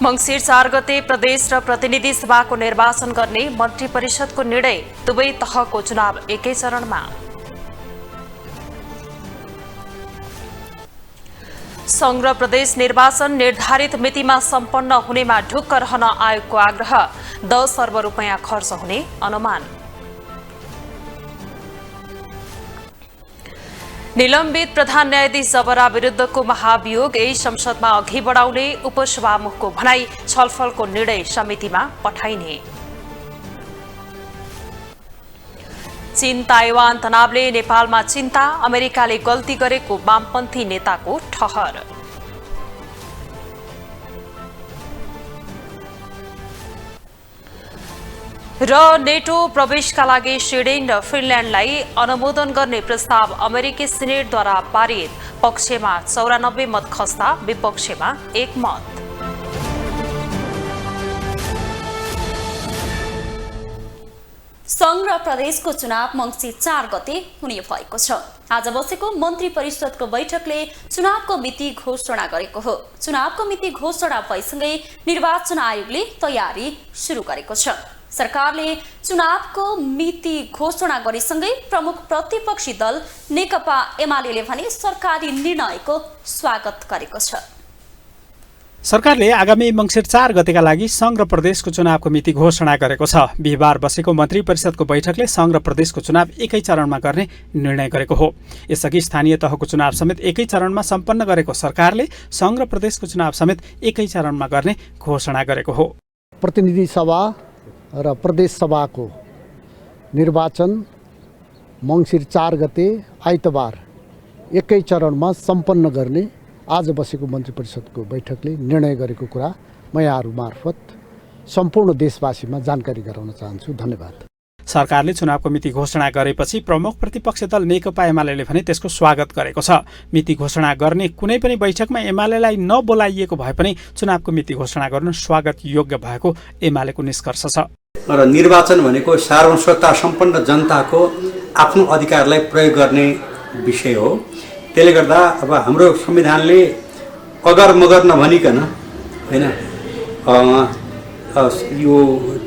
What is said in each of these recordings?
मंगिर 4 गते प्रदेश र प्रतिनिधि सभाको निर्वाचन गर्ने मन्त्री परिषदको निर्णय। दुवै तहको चुनाव एकै चरणमा। संघ र प्रदेश निर्वाचन निर्धारित मितिमा सम्पन्न हुनेमा ढुक्क रहन आयोगको आग्रह। 10 अर्ब रुपैयाँ खर्च हुने अनुमान। निलम्बित प्रधान न्यायाधीश जबरा विरुद्धको महाभियोग यही संसदमा अघि बढाउने उपसभामुखको भनाई। छलफलको निर्णय समितिमा पठाइने। चीन ताइवान तनावले नेपालमा चिन्ता। अमेरिकाले गल्ती गरेको वामपन्थी नेताको ठहर। र नेटो प्रवेशका लागि स्विडेन र फिनल्यान्डलाई अनुमोदन गर्ने प्रस्ताव अमेरिकी सिनेटद्वारा पारित। पक्षमा 94 मत खस्दा विपक्षमा 1 मत। संघ र प्रदेशको चुनाव मंगिर 4 गते हुने भएको छ। आज बसेको मन्त्री परिषदको बैठकले चुनावको मिति घोषणा गरेको हो। चुनावको मिति घोषणा भएसँगै निर्वाचन आयोगले तयारी सुरु गरेको छ। सरकारले चुनावको मिति घोषणा गरेसँगै प्रमुख प्रतिपक्षी दल नेकपा एमाले भने सरकारी निर्णयको स्वागत गरेको छ। सरकारले आगामी मंगिर 4 गतेका लागि संघ र प्रदेशको चुनावको मिति घोषणा गरेको छ। बिहीबार बसेको मन्त्री परिषदको बैठकले संघ र प्रदेशको चुनाव एकै चरणमा गर्ने निर्णय गरेको हो। यसअघि स्थानीय तहको चुनाव समेत एकै चरणमा सम्पन्न गरेको सरकारले संघ र प्रदेशको चुनाव समेत एकै चरणमा गर्ने घोषणा गरेको हो। प्रतिनिधि सभा र प्रदेश सभाको निर्वाचन मंगिर 4 गते आइतबार एकै चरणमा सम्पन्न गर्ने आज बसेको मन्त्री परिषदको बैठकले निर्णय गरेको कुरा म यहाँहरू मार्फत सम्पूर्ण देशवासीमा जानकारी गराउन चाहन्छु। धन्यवाद। सरकारले चुनावको मिति घोषणा गरेपछि प्रमुख प्रतिपक्षी दल नेकपा एमाले भने त्यसको स्वागत गरेको छ। मिति घोषणा गर्ने कुनै पनि बैठकमा एमालेलाई नबोलाइएको भए पनि चुनावको मिति घोषणा गर्न स्वागत योग्य भएको एमालेको निष्कर्ष छ। र निर्वाचन भनेको सार्वभौमता सम्पन्न जनताको आफ्नो अधिकारलाई प्रयोग गर्ने विषय हो। त्यसले गर्दा अब हाम्रो संविधानले अगर मगर नभनिकन हैन यो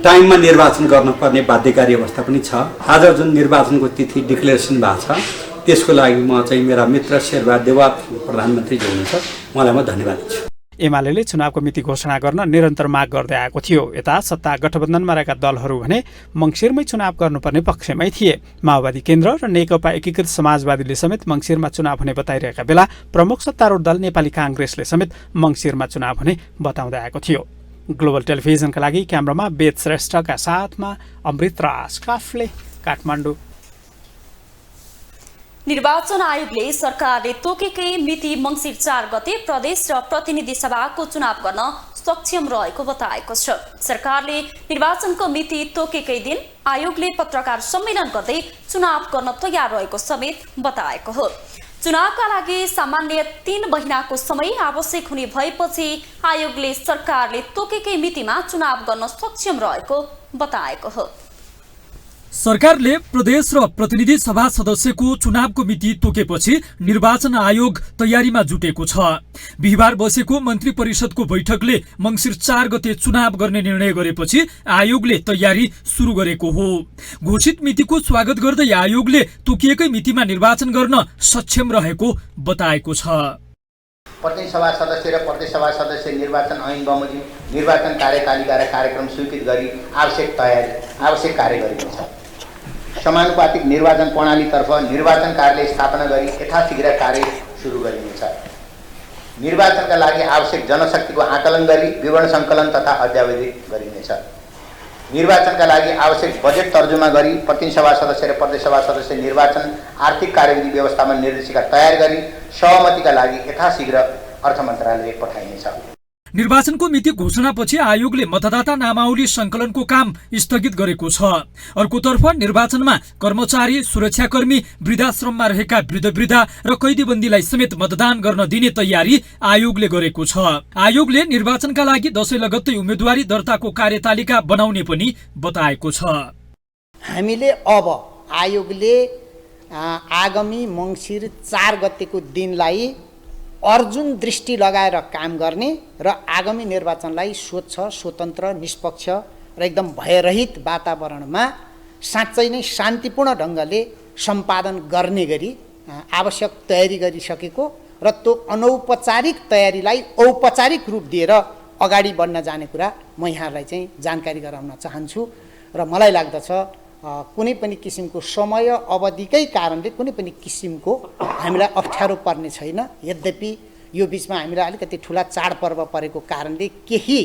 टाइममा निर्वाचन गर्नुपर्ने बाध्यकारी अवस्था पनि छ। आज जुन निर्वाचनको तिथि डिक्लेरेसन भएको छ त्यसको लागि म चाहिँ मेरा मित्र शेरबहादुर देउवा प्रधानमन्त्री जो हुनुहुन्छ उहाँलाई म धन्यवाद दिन्छु। एमाले चुनावको मिति घोषणा गर्न निरन्तर माग गर्दै आएको थियो। यता सत्ता गठबन्धनमा रहेका दलहरू भने मंगिरमै चुनाव गर्नुपर्ने पक्षमै थिए। माओवादी केन्द्र र नेकपा एकीकृत समाजवादीले समेत मंगिरमा चुनाव हुने बताइरहेका बेला प्रमुख सत्तारूढ दल नेपाली कांग्रेसले समेत मंगिरमा चुनाव हुने बताउँदै आएको थियो। ग्लोबल टेलिभिजनका लागि क्यामेरामा वेद श्रेष्ठका साथमा अमृत राज काफले, काठमाडौँ। निर्वाचन आयोगले सरकारले तोकेकै मिति मंगिर 4 गते प्रदेश र प्रतिनिधि सभाको चुनाव गर्न सक्षम रहेको बताएको छ। सरकारले निर्वाचनको मिति तोकेकै दिन आयोगले पत्रकार सम्मेलन गर्दै चुनाव गर्न तयार रहेको समेत बताएको हो। चुनावका लागि सामान्य 3 महिनाको समय आवश्यक हुने भएपछि आयोगले सरकारले तोकेकै मितिमा चुनाव गर्न सक्षम रहेको बताएको हो। सरकारले प्रदेश र प्रतिनिधि सभा सदस्यको चुनावको मिति तोकेपछि निर्वाचन आयोग तयारीमा जुटेको छ। बिहीबार बसेको मन्त्री परिषदको बैठकले मंगिर 4 गते चुनाव गर्ने निर्णय गरेपछि आयोगले तयारी सुरु गरेको हो। घोषित मितिको स्वागत गर्दै आयोगले तोकिएकै मितिमा निर्वाचन गर्न सक्षम रहेको बताएको छ। प्रतिनिधि सभा सदस्य र प्रदेश सभा सदस्य निर्वाचन ऐन बमोजिम निर्वाचन कार्यतालिका र कार्यक्रम स्वीकृत गरी आवश्यक कार्य गरेको छ। समानुपातिक निर्वाचन प्रणालीतर्फ निर्वाचन कार्यालय स्थापना गरी यथाशीघ्र कार्य सुरु गरिनेछ। निर्वाचनका लागि आवश्यक जनशक्तिको आकलन गरी विवरण सङ्कलन तथा अद्यावधि गरिनेछ। निर्वाचनका लागि आवश्यक बजेट तर्जुमा गरी प्रतिनिधि सभा सदस्य र प्रदेश सभा सदस्य निर्वाचन आर्थिक कार्यविधि व्यवस्थापन निर्देशिका तयार गरी सहमतिका लागि यथाशीघ्र अर्थ मन्त्रालय पठाइनेछ। निर्वाचनको मिति घोषणापछि आयोगले मतदाता नामावली संकलनको काम स्थगित गरेको छ। अर्कोतर्फ निर्वाचनमा कर्मचारी, सुरक्षाकर्मी, वृद्धाश्रममा रहेका वृद्ध र कैदीबन्दीलाई समेत मतदान गर्न दिने तयारी आयोगले गरेको छ। आयोगले निर्वाचनका लागि दशैं लगत्तै उम्मेदवारी दर्ताको कार्यतालिका बनाउने पनि बताएको छ। हामीले अब आयोगले आगामी मंगिर 4 गतेको दिनलाई अर्जुन दृष्टि लगाएर काम गर्ने र आगामी निर्वाचनलाई स्वच्छ, स्वतन्त्र, निष्पक्ष र एकदम भयरहित वातावरणमा साँच्चै नै शान्तिपूर्ण ढङ्गले सम्पादन गर्ने गरी आवश्यक तयारी गरिसकेको र त्यो अनौपचारिक तयारीलाई औपचारिक रूप दिएर अगाडि बढ्न जाने कुरा म यहाँहरूलाई चाहिँ जानकारी गराउन चाहन्छु र मलाई लाग्दछ कुनै पनि किसिमको समय अवधिकै कारणले कुनै पनि किसिमको हामीलाई अप्ठ्यारो पर्ने छैन। यद्यपि यो बिचमा हामीलाई अलिकति ठुला चाडपर्व परेको कारणले केही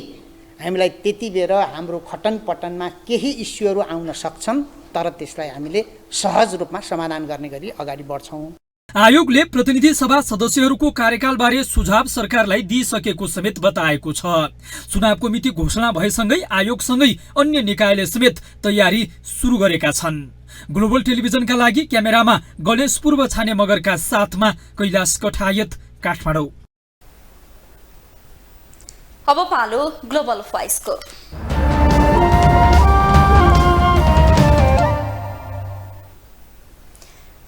हामीलाई त्यति बेर हाम्रो खटनपटनमा केही इस्युहरू आउन सक्छन्, तर त्यसलाई हामीले सहज रूपमा समाधान गर्ने गरी अगाडि बढ्छौँ। आयोगले प्रतिनिधि सभा सदस्यहरूको कार्यकालबारे सुझाव सरकारलाई दिइसकेको समेत बताएको छ। चुनावको मिति घोषणा भएसँगै आयोगसँगै अन्य निकायले समेत तयारी सुरु गरेका छन्। ग्लोबल टेलिभिजनका लागि क्यामेरामा गणेश पूर्व छाने मगरका साथमा कैलाश कठायत, काठमाडौँ। अब पालो ग्लोबल भोइसको।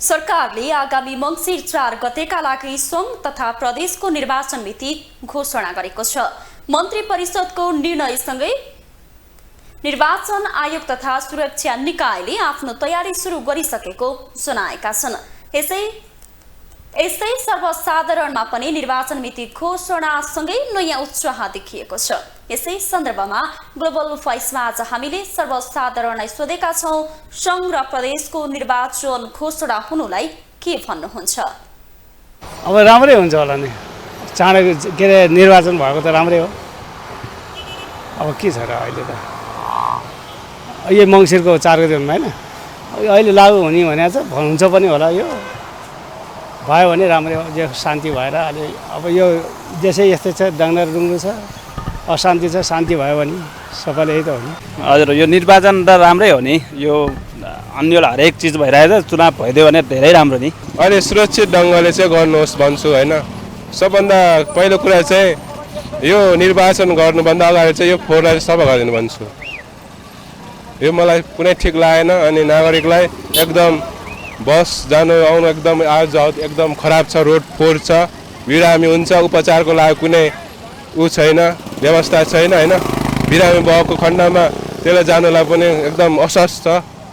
सरकारले आगामी मङ्सिर 4 गतेका लागि सङ्घ तथा प्रदेशको निर्वाचन मिति घोषणा गरेको छ। मन्त्री परिषदको निर्णयसँगै निर्वाचन आयोग तथा सुरक्षा निकायले आफ्नो तयारी सुरु गरिसकेको जनाएका छन्। यसै सर्वसाधारणमा पनि निर्वाचन मिति घोषणासँगै नयाँ उत्साह देखिएको छ। यसै सन्दर्भमा ग्लोबल भोइसमा आज हामीले सर्वसाधारणलाई सोधेका छौँ, सङ्घ र प्रदेशको निर्वाचन घोषणा हुनुलाई के भन्नुहुन्छ? अब राम्रै हुन्छ होला नि, चाँडै के अरे निर्वाचन भएको त राम्रै हो। अब के छ र अहिले त यो मङ्सिरको 4 गतेमा होइन, अहिले लागु हुने भने चाहिँ हुन्छ पनि होला। यो भयो भने राम्रै हो, जो शान्ति भएर अहिले अब यो देशै यस्तै छ, डाङ्डरडुङ्गो छ, अशान्ति छ, शान्ति भयो भने सबैले यही त हो नि। हजुर, यो निर्वाचन त राम्रै हो नि, यो अन्य हरेक चिज भइरहेछ, चुनाव भइदियो भने धेरै राम्रो नि। अहिले सुरक्षित ढङ्गले चाहिँ गर्नुहोस् भन्छु होइन। सबभन्दा पहिलो कुरा चाहिँ यो निर्वाचन गर्नुभन्दा अगाडि चाहिँ यो फोहोरलाई सफा गरिदिनु भन्छु। यो मलाई कुनै ठिक लागेन। अनि नागरिकलाई एकदम बस जानु आउनु एकदम आवत एकदम खराब छ, रोड फोहोर छ, बिरामी हुन्छ, उपचारको लागि कुनै छैन, व्यवस्था छैन होइन। बिरामी भएको खण्डमा त्यसलाई जानुलाई पनि एकदम असहज छ।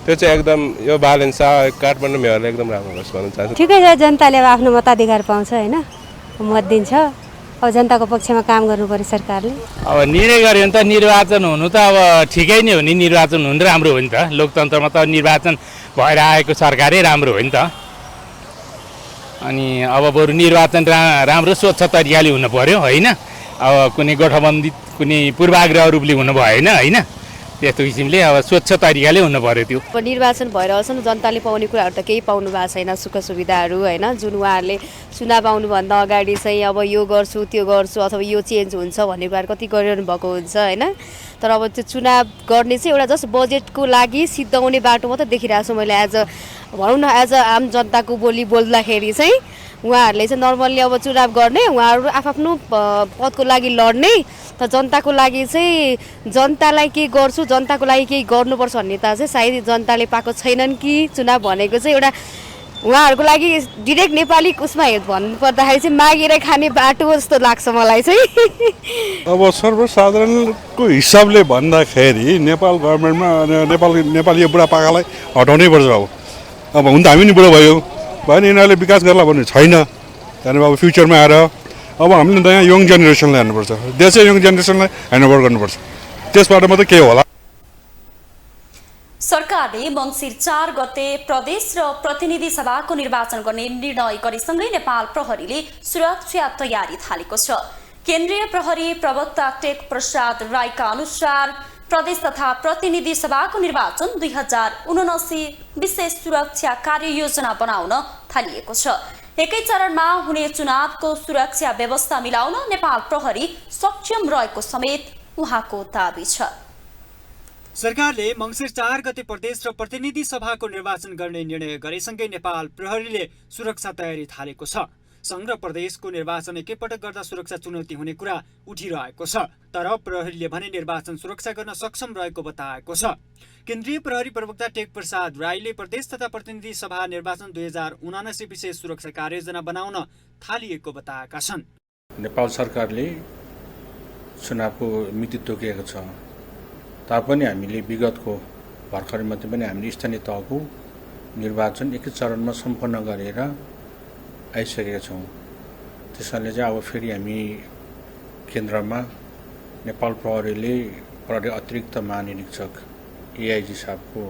त्यो चाहिँ एकदम यो ब्यालेन्स काठमाडौँ मेयरले एकदम राम्रो होस् भन्न चाहन्छु। ठिकै छ, जनताले अब आफ्नो मताधिकार पाउँछ होइन, मत दिन्छ। अब जनताको पक्षमा काम गर्नु पर्यो सरकारले। अब निर्णय गर्यो भने त निर्वाचन हुनु त अब ठिकै नै हो नि, निर्वाचन हुनु राम्रो हो नि त। लोकतन्त्रमा त निर्वाचन भएर आएको सरकारै राम्रो हो नि त। अनि अब बरु निर्वाचन राम्रो स्वच्छ तरिकाले हुनु पर्यो होइन। अब कुनै गठबन्धी कुनै पूर्वाग्रह रूपले हुनु भएन होइन। त्यस्तो किसिमले अब स्वच्छ तरिकाले हुनु पर्यो। त्यो अब निर्वाचन भइरहेछ नि, जनताले पाउने कुराहरू त केही पाउनु भएको छैन, सुख सुविधाहरू होइन, जुन उहाँहरूले चुनाव आउनुभन्दा अगाडि चाहिँ अब यो गर्छु त्यो गर्छु अथवा यो चेन्ज हुन्छ भन्ने कुराहरू कति गरिरहनु भएको हुन्छ होइन। तर अब त्यो चुनाव गर्ने चाहिँ एउटा जस्ट बजेटको लागि सिद्धाउने बाटो मात्रै देखिरहेको छु मैले। भनौँ न एज अ आम जनताको बोली बोल्दाखेरि चाहिँ उहाँहरूले चाहिँ नर्मल्ली अब चुनाव गर्ने, उहाँहरू आफ्नो पदको लागि लड्ने, त जनताको लागि चाहिँ जनतालाई के गर्छु, जनताको लागि केही गर्नुपर्छ भन्ने त चाहिँ सायद जनताले पाएको छैनन् कि चुनाव भनेको चाहिँ एउटा उहाँहरूको लागि डिरेक्ट नेपाली उसमा भन्नुपर्दाखेरि चाहिँ मागेर खाने बाटो जस्तो लाग्छ मलाई चाहिँ। अब सर्वसाधारणको हिसाबले भन्दाखेरि नेपाल गभर्मेन्टमा नेपाली यो बुढापाकालाई हटाउनै पर्छ। अब हुन त हामी नि बुढो भयो भने यिनीहरूले विकास गर्ला भन्ने छैन। त्यहाँदेखि अब फ्युचरमा आएर अब हामीले नयाँ यङ जेनेरेसनलाई हेर्नुपर्छ, देशै यङ जेनेरेसनलाई ह्यान्डओभर गर्नुपर्छ, त्यसबाट मात्रै के होला। सरकारले मङ्सिर 4 गते प्रदेश र प्रतिनिधि सभाको निर्वाचन गर्ने निर्णय गरेसँगै नेपाल प्रहरीले सुरक्षा तयारी थालेको छ। केन्द्रीय प्रहरी प्रवक्ता टेक प्रसाद राईका अनुसार प्रदेश तथा प्रतिनिधि सभाको निर्वाचन 2079 विशेष सुरक्षा कार्ययोजना बनाउन थालिएको छ। एकै चरणमा हुने चुनावको सुरक्षा व्यवस्था मिलाउन नेपाल प्रहरी सक्षम रहेको समेत उहाँको दाबी छ। सरकारले मङ्सिर 4 गते प्रदेश र प्रतिनिधि सभाको निर्वाचन गर्ने निर्णय गरेसँगै नेपाल प्रहरीले सुरक्षा तयारी थालेको छ। संघ र प्रदेशको निर्वाचन एकैपटक गर्दा सुरक्षा चुनौती हुने कुरा उठिरहेको छ। तर प्रहरीले भने निर्वाचन सुरक्षा गर्न सक्षम रहेको बताएको छ। केन्द्रीय प्रहरी प्रवक्ता टेक प्रसाद राईले प्रदेश तथा प्रतिनिधि सभा निर्वाचन 2079 विशेष सुरक्षा कार्ययोजना बनाउन थालिएको बताएका छन्। नेपाल सरकारले चुनावको मिति तोकेको छ तापनि हामीले विगतको भर्खरै मात्रै पनि हामीले स्थानीय तहको निर्वाचन एकै चरणमा सम्पन्न गरेर आइसकेका छौँ। त्यसैले चाहिँ अब फेरि हामी केन्द्रमा नेपाल प्रहरी अतिरिक्त महानिरीक्षक एआइजी साहबको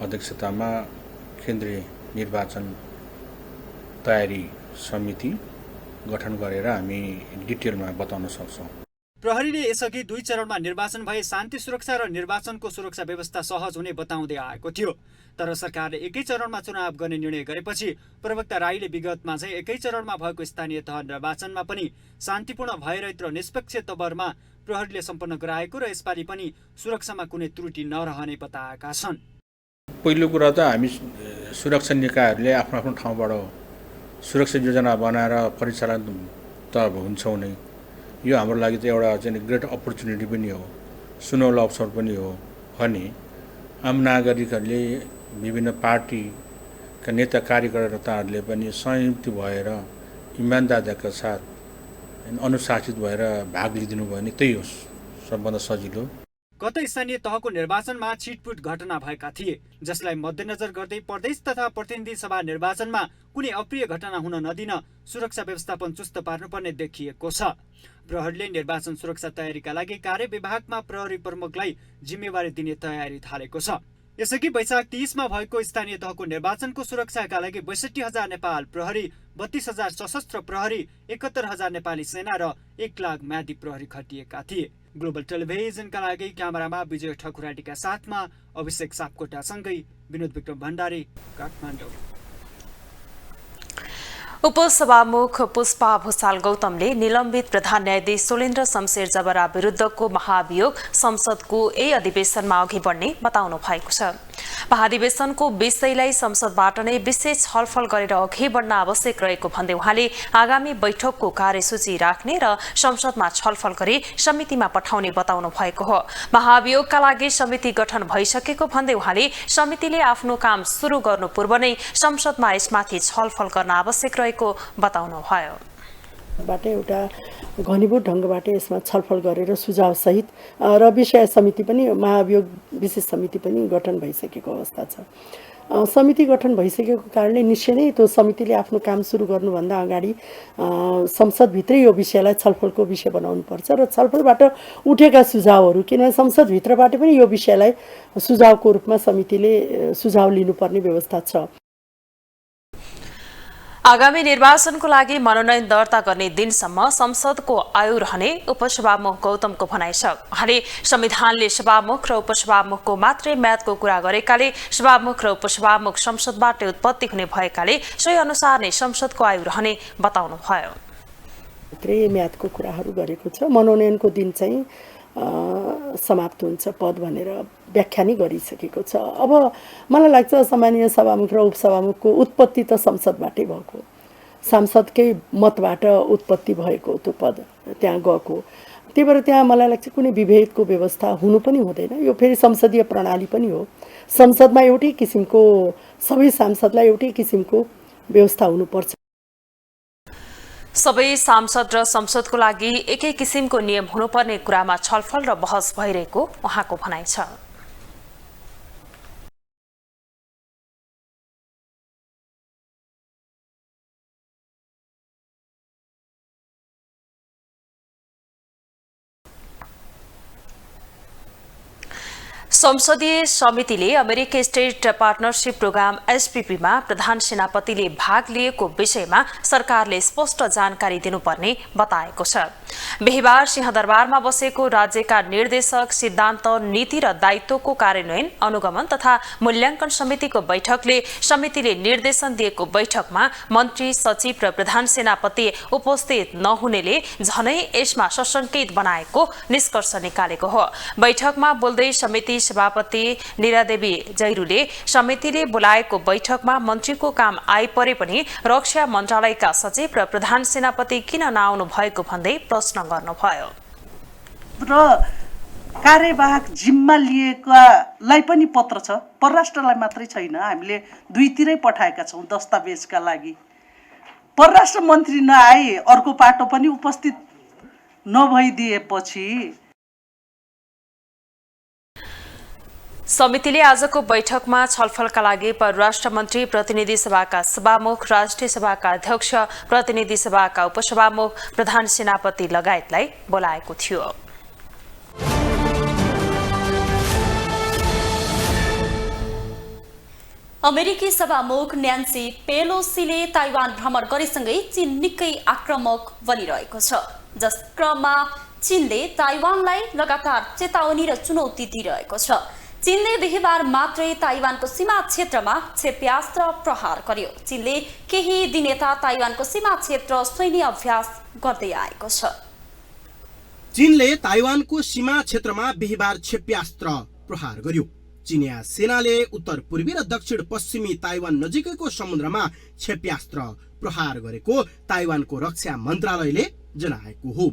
अध्यक्षतामा केन्द्रीय निर्वाचन तयारी समिति गठन गरेर हामी डिटेलमा बताउन सक्छौँ। प्रहरीले यसअघि 2 चरणमा निर्वाचन भए शान्ति सुरक्षा र निर्वाचनको सुरक्षा व्यवस्था सहज हुने बताउँदै आएको थियो। तर सरकारले एकै चरणमा चुनाव गर्ने निर्णय गरेपछि प्रवक्ता राईले विगतमा चाहिँ एकै चरणमा भएको स्थानीय तह निर्वाचनमा पनि शान्तिपूर्ण भयरहित र निष्पक्ष तवरमा प्रहरीले सम्पन्न गराएको र यसपालि पनि सुरक्षामा कुनै त्रुटि नरहने बताएका छन्। पहिलो कुरा त हामी सुरक्षा निकायहरूले आफ्नो आफ्नो ठाउँबाट सुरक्षा योजना बनाएर परिचालन त हुन्छौँ नै। यो हाम्रो लागि त एउटा चाहिँ ग्रेट अपर्च्युनिटी पनि हो, सुनौलो अवसर पनि हो भने आम नागरिकहरूले विभिन्न पार्टीका नेता कार्यकर्ताहरूले पनि संयुक्त भएर इमान्दारीका साथ अनुशासित भएर भाग लिइदिनु भयो भने त्यही हो सबभन्दा सजिलो। गत स्थानीय तहको निर्वाचनमा छिटपुट घटना भएका थिए, जसलाई मध्यनजर गर्दै प्रदेश तथा प्रतिनिधि सभा निर्वाचनमा कुनै अप्रिय घटना हुन नदिन सुरक्षा व्यवस्थापन चुस्त पार्नुपर्ने देखिएको छ। प्रहरीले निर्वाचन सुरक्षा तयारीका लागि कार्य विभागमा प्रहरी प्रमुखलाई जिम्मेवारी दिने तयारी थालेको छ। यसअघि वैशाख 30 मा भएको स्थानीय तहको निर्वाचनको सुरक्षाका लागि 62,000 नेपाल प्रहरी, 32,000 सशस्त्र प्रहरी, 71,000 नेपाली सेना र 1 लाख म्यादी प्रहरी खटिएका थिए। ग्लोबल टेलिभिजनका लागि क्यामेरामा विजय ठकुराटीका साथमा अभिषेक सापकोटासँगै विनोद विक्रम भण्डारी, काठमाडौँ। उपसभामुख पुष्पा भुसाल गौतमले निलम्बित प्रधान न्यायाधीश सोलेन्द्र शमशेर जबरा विरुद्धको महाभियोग संसदको यही अधिवेशनमा अघि बढ्ने बताउनु भएको छ। महाधिवेशनको विषयलाई संसदबाट नै विशेष छलफल गरेर अघि बढ्न आवश्यक रहेको भन्दै उहाँले आगामी बैठकको कार्यसूची राख्ने र संसदमा छलफल गरी समितिमा पठाउने बताउनु भएको हो। महाभियोगका लागि समिति गठन भइसकेको भन्दै उहाँले समितिले आफ्नो काम सुरु गर्नु पूर्व नै संसदमा यसमाथि छलफल गर्न आवश्यक रहेको बताउनुभयो। एउटा घनीभूत ढङ्गबाट यसमा छलफल गरेर सुझाव सहित र विषय समिति पनि महाभियोग विशेष समिति पनि गठन भइसकेको अवस्था छ। समिति गठन भइसकेको कारणले निश्चय नै त्यो समितिले आफ्नो काम सुरु गर्नुभन्दा अगाडि संसदभित्रै यो विषयलाई छलफलको विषय बनाउनुपर्छ र छलफलबाट उठेका सुझावहरू, किनभने संसदभित्रबाट पनि यो विषयलाई सुझावको रूपमा समितिले सुझाव लिनुपर्ने व्यवस्था छ। आगामी निर्वाचनको लागि मनोनयन दर्ता गर्ने दिनसम्म संसदको आयु रहने उपसभामुख गौतमको भनाइ छ। उहाँले संविधानले सभामुख र उपसभामुखको मात्रै म्यादको कुरा गरेकाले सभामुख र उपसभामुख संसदबाट उत्पत्ति हुने भएकाले सोही अनुसार नै संसदको आयु रहने बताउनुभयो। म्यादको कुराहरू गरेको छ। मनोनयनको दिन चाहिँ समाप्त हुन्छ पद भनेर व्याख्या नै गरिसकेको छ। अब मलाई लाग्छ सामान्य सभामुख र उपसभामुखको उत्पत्ति त संसदबाटै भएको, सांसदकै मतबाट उत्पत्ति भएको त्यो पद त्यहाँ गएको। त्यही भएर त्यहाँ मलाई लाग्छ कुनै विभेदको व्यवस्था हुनु पनि हुँदैन। यो फेरि संसदीय प्रणाली पनि हो। संसदमा एउटै किसिमको सबै सांसदलाई एउटै किसिमको व्यवस्था हुनुपर्छ। सबै सांसद र संसदको लागि एकै किसिमको नियम हुनुपर्ने कुरामा छलफल र बहस भइरहेको उहाँको भनाइ छ। संसदीय समितिले अमेरिकी स्टेट पार्टनरशिप प्रोग्राम एसपीपीमा प्रधान सेनापतिले भाग लिएको विषयमा सरकारले स्पष्ट जानकारी दिनुपर्ने बताएको छ। बिहिबार सिंहदरबारमा बसेको राज्यका निर्देशक सिद्धान्त नीति र दायित्वको कार्यान्वयन अनुगमन तथा मूल्याङ्कन समितिको बैठकले समितिले निर्देशन दिएको बैठकमा मन्त्री सचिव र प्रधान सेनापति उपस्थित नहुनेले झनै यसमा सशंकित बनाएको निष्कर्ष निकालेको हो। बैठकमा बोल्दै समिति सभापति निरादेवी जैरूले समितिले बोलाएको बैठकमा मन्त्रीको काम आइपरे पनि रक्षा मन्त्रालयका सचिव र प्रधान सेनापति किन नआउनु भएको भन्दै प्रश्न गर्नुभयो। र कार्यवाहक जिम्मा लिएकालाई पनि पत्र छ, परराष्ट्रलाई मात्रै छैन, हामीले दुईतिरै पठाएका छौँ दस्तावेजका लागि। परराष्ट्र मन्त्री नआए अर्को पाटो पनि उपस्थित नभइदिएपछि समितिले आजको बैठकमा छलफलका लागि परराष्ट्र मन्त्री, प्रतिनिधि सभाका सभामुख, राष्ट्रिय सभाका अध्यक्ष, प्रतिनिधि सभाका उपसभामुख, प्रधान सेनापति लगायतलाई बोलाएको थियो। अमेरिकी सभामुख न्यान्सी पेलोसीले ताइवान भ्रमण गरेसँगै चीन निकै आक्रामक बनिरहेको छ, जस क्रममा चीनले ताइवानलाई लगातार चेतावनी र चुनौती दिइरहेको छ। चीनले बिहिबार मात्रै ताइवानको सीमा क्षेत्रमा क्षेप्यास्त्र प्रहार गर्यो। चीनले केही दिन यता ताइवानको सीमा क्षेत्र सैन्य अभ्यास गर्दै आएको छ। चीनले ताइवानको सीमा क्षेत्रमा बिहिबार क्षेप्यास्त्र प्रहार गर्यो। चीनिया सेनाले उत्तर पूर्वी र दक्षिण पश्चिमी ताइवान नजिकैको समुद्रमा क्षेप्यास्त्र प्रहार गरेको ताइवानको रक्षा मन्त्रालयले जनाएको हो।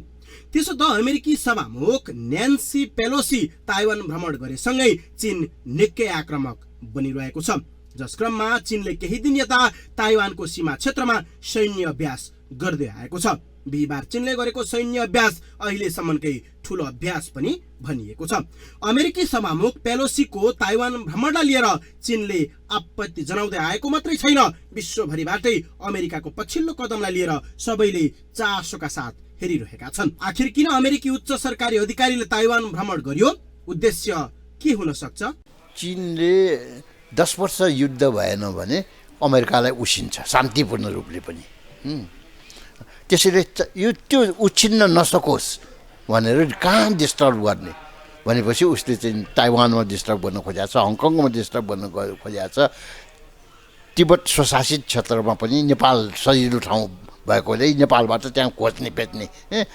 त्यसो त अमेरिकी सभामुख न्यान्सी पेलोसी ताइवान भ्रमण गरेसँगै चीन निकै आक्रामक बनिरहेको छ, जस क्रममा चीनले केही दिन यता ताइवानको सीमा क्षेत्रमा सैन्य अभ्यास गर्दै आएको छ। बिहिबार चीनले गरेको सैन्य अभ्यास अहिलेसम्मकै ठूलो अभ्यास पनि भनिएको छ। अमेरिकी सभामुख पेलोसीको ताइवान भ्रमणलाई लिएर चीनले आपत्ति जनाउँदै आएको मात्रै छैन, विश्वभरिबाटै अमेरिकाको पछिल्लो कदमलाई लिएर सबैले चासोका साथ हेरिरहेका छन्। आखिर किन अमेरिकी उच्च सरकारी अधिकारीले ताइवान भ्रमण गर्यो? उद्देश्य के हुन सक्छ? चीनले 10 वर्ष युद्ध भएन भने अमेरिकालाई उसिन्छ शान्तिपूर्ण रूपले पनि। त्यसैले यो त्यो उछिन्न नसकोस् भनेर कहाँ डिस्टर्ब गर्ने भनेपछि उसले चाहिँ ताइवानमा डिस्टर्ब गर्न खोजेको छ, हङकङमा डिस्टर्ब गर्न खोजेको छ। तिब्बत स्वशासित क्षेत्रमा पनि नेपाल सजिलो ठाउँ भएकोले नेपालबाट त्यहाँ खोज्ने पेट्ने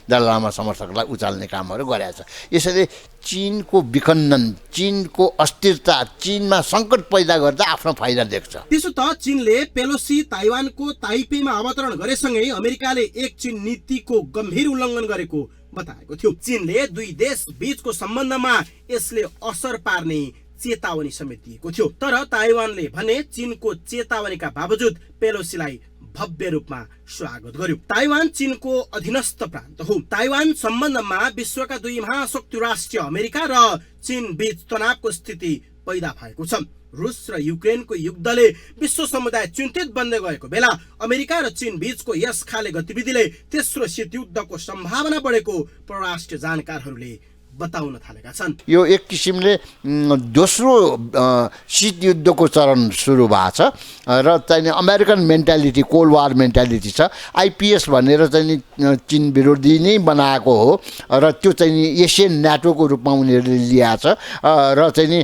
दलाइ लामा समर्थकलाई उचाल्ने कामहरू गरेको छ। यसैले चीनको विखण्डन, चीनको अस्थिरता, चीनमा सङ्कट पैदा गर्दा आफ्नो फाइदा देख्छ। त्यसो त चीनले पेलोसी ताइवानको ताइपेमा अवतरण गरेसँगै अमेरिकाले एक चीन नीतिको गम्भीर उल्लङ्घन गरेको बताएको थियो। चीनले दुई देश बीचको सम्बन्धमा यसले असर पार्ने चेतावनी समेत दिएको थियो। तर ताइवानले भने चीनको चेतावनीका बावजुद पेलोसीलाई भव्य रूपमा स्वागत गर्यो। ताइवान चीनको अधीनस्थ प्रान्त हो। ताइवान सम्बन्धमा विश्वका दुई महाशक्ति राष्ट्र अमेरिका र चीन बीच तनावको स्थिति पैदा भएको छ। रुस र युक्रेनको युद्धले विश्व समुदाय चिन्तित बन्दै गएको बेला अमेरिका र चीन बीचको यस खाले गतिविधिले तेस्रो शीतयुद्धको सम्भावना बढेको परराष्ट्र जानकारहरूले बताउन थालेका छन्। यो एक किसिमले दोस्रो शीत युद्धको चरण सुरु भएको छ र चाहिँ American mentality, cold war mentality छ। आइपिएस भनेर चाहिँ चीन विरोधी नै बनाएको हो र त्यो चाहिँ एसियन न्याटोको रूपमा उनीहरूले ल्याएको छ र चाहिँ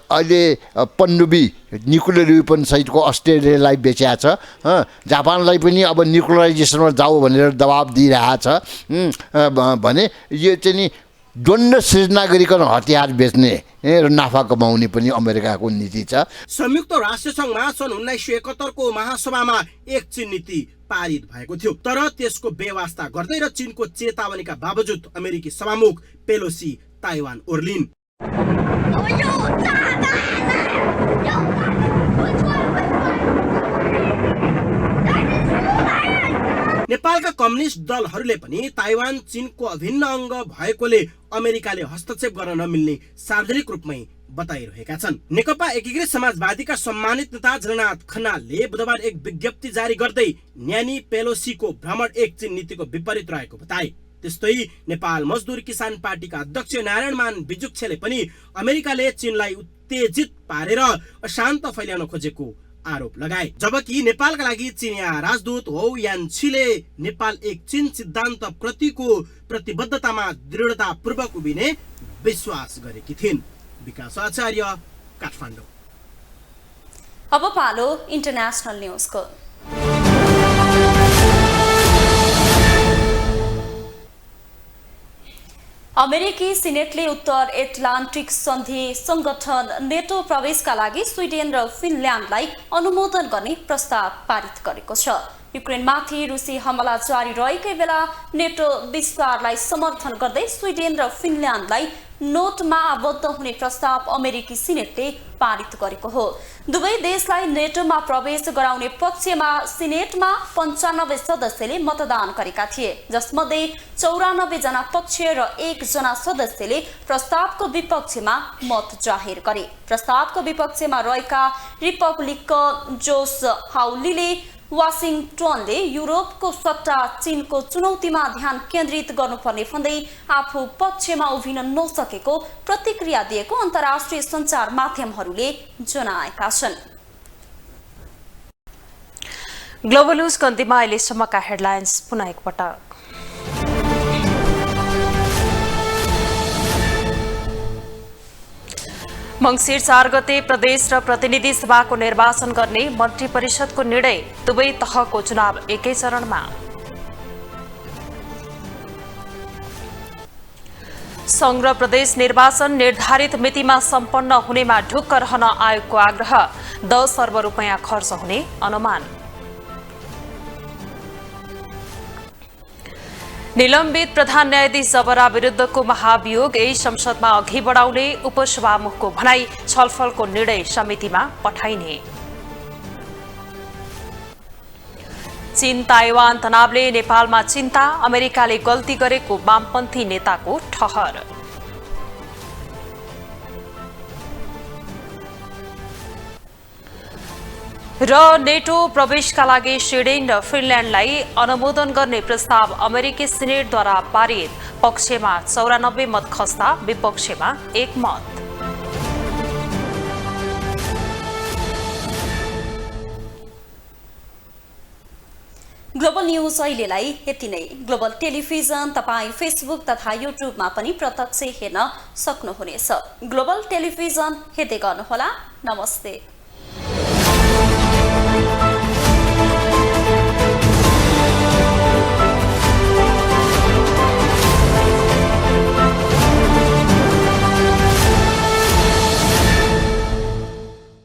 अहिले पनडुब्बी न्युक्लियर वेपन सहितको अस्ट्रेलियालाई बेचेको छ। जापानलाई पनि अब न्युक्लियराइजेसनमा जाऊ भनेर दबाब दिइरहेको छ भने यो चाहिँ द्वन्द्व सृजना गरिकन हतियार बेच्ने र नाफा कमाउने पनि अमेरिकाको नीति छ। संयुक्त राष्ट्रसङ्घमा सन् 1971 को महासभामा एक चीन नीति पारित भएको थियो, तर त्यसको बेवास्ता गर्दै र चीनको चेतावनीका बावजुद अमेरिकी सभामुख पेलोसी ताइवान ओर्लिन्। नेपालका कम्युनिस्ट दलहरूले पनि ताइवान चीनको अभिन्न अङ्ग भएकोले अमेरिकाले हस्तक्षेप गर्न नमिल्ने सार्वजनिक रूपमै बताइरहेका छन्। नेकपा एकीकृत समाजवादीका सम्मानित नेता झलनाथ खनालले बुधबार एक विज्ञप्ति जारी गर्दै न्यानी पेलोसीको भ्रमण एक चीन नीतिको विपरीत रहेको बताए। त्यस्तै नेपाल मजदुर किसान पार्टीका अध्यक्ष नारायणमान बिजुक्छेले पनि अमेरिकाले चीनलाई उत्तेजित पारेर अशान्त फैल्याउन खोजेको आरोप लगाए। जबकि नेपालका लागि चिनिया राजदूत हो यान छीले नेपाल एक चीन सिद्धान्त प्रतिको प्रतिबद्धतामा दृढतापूर्वक उभिने विश्वास गरेकी थिइन्। विकास आचार्य, काठमाडौँ। अब पालो इन्टरनेशनल न्यूजको। अमेरिकी सिनेटले उत्तर एटलान्टिक सन्धि संगठन नेटो प्रवेशका लागि स्विडेन र फिनल्यान्डलाई अनुमोदन गर्ने प्रस्ताव पारित गरेको छ। युक्रेनमाथि रुसी हमला जारी रहेकै बेला नेटो विस्तारलाई समर्थन गर्दै स्विडेन र फिनल्यान्डलाई नोटमा आबद्ध हुने प्रस्ताव अमेरिकी सिनेटले पारित गरेको हो। दुवै देशलाई नेटोमा प्रवेश गराउने पक्षमा सिनेटमा 95 सदस्यले मतदान गरेका थिए, जसमध्ये 94 जना पक्षीय र 1 जना सदस्यले प्रस्तावको विपक्षमा मत जाहेर गरे। प्रस्तावको विपक्षमा रहेका रिपब्लिकन जोस हाउलीले वाशिंगटनले युरोपको सट्टा चीनको चुनौतीमा ध्यान केन्द्रित गर्नुपर्ने भन्दै आफू पक्षमा उभिन नसकेको प्रतिक्रिया दिएको अन्तर्राष्ट्रिय सञ्चार माध्यमहरूले जनाएका छन्। ग्लोबल न्यूजको अन्त्यमा अहिलेसम्मका हेडलाइन्स पुनः एकपटक। मंसिर 4 गते प्रदेश र प्रतिनिधि सभाको निर्वाचन गर्ने मन्त्री परिषदको निर्णय, दुवै तहको चुनाव एकै चरणमा। संघ र प्रदेश निर्वाचन निर्धारित मितिमा सम्पन्न हुनेमा ढुक्क रहन आयोगको आग्रह, 10 अर्ब रुपैयाँ खर्च हुने अनुमान। निलम्बित प्रधान न्यायाधीश जबरा विरुद्धको महाभियोग यही संसदमा अघि बढाउने उपसभामुखको भनाई, छलफलको निर्णय समितिमा पठाइने। चीन ताइवान तनावले नेपालमा चिन्ता, अमेरिकाले गल्ती गरेको वामपन्थी नेताको ठहर। र नेटो प्रवेशका लागि स्विडेन र फिनल्यान्डलाई अनुमोदन गर्ने प्रस्ताव अमेरिकी सिनेटद्वारा पारित, पक्षमा 94 मत खस्दा विपक्षमा 1 मत। ग्लोबल न्यूज अहिलेलाई यति नै। ग्लोबल टेलिभिजन तपाईँ फेसबुक तथा युट्युबमा पनि प्रत्यक्ष हेर्न सक्नुहुनेछ। ग्लोबल टेलिभिजन हेर्दै गर्नुहोला। नमस्ते।